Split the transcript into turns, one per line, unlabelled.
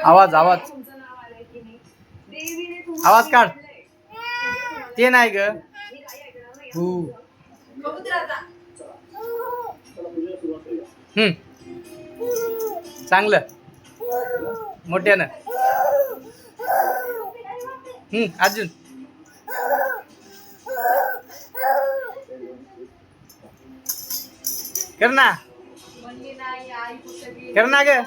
आवाज आवाज आवाज काढ. ते नाही ग. चांगलं मोठ्यानं. अजून कर ना. कर ना ग.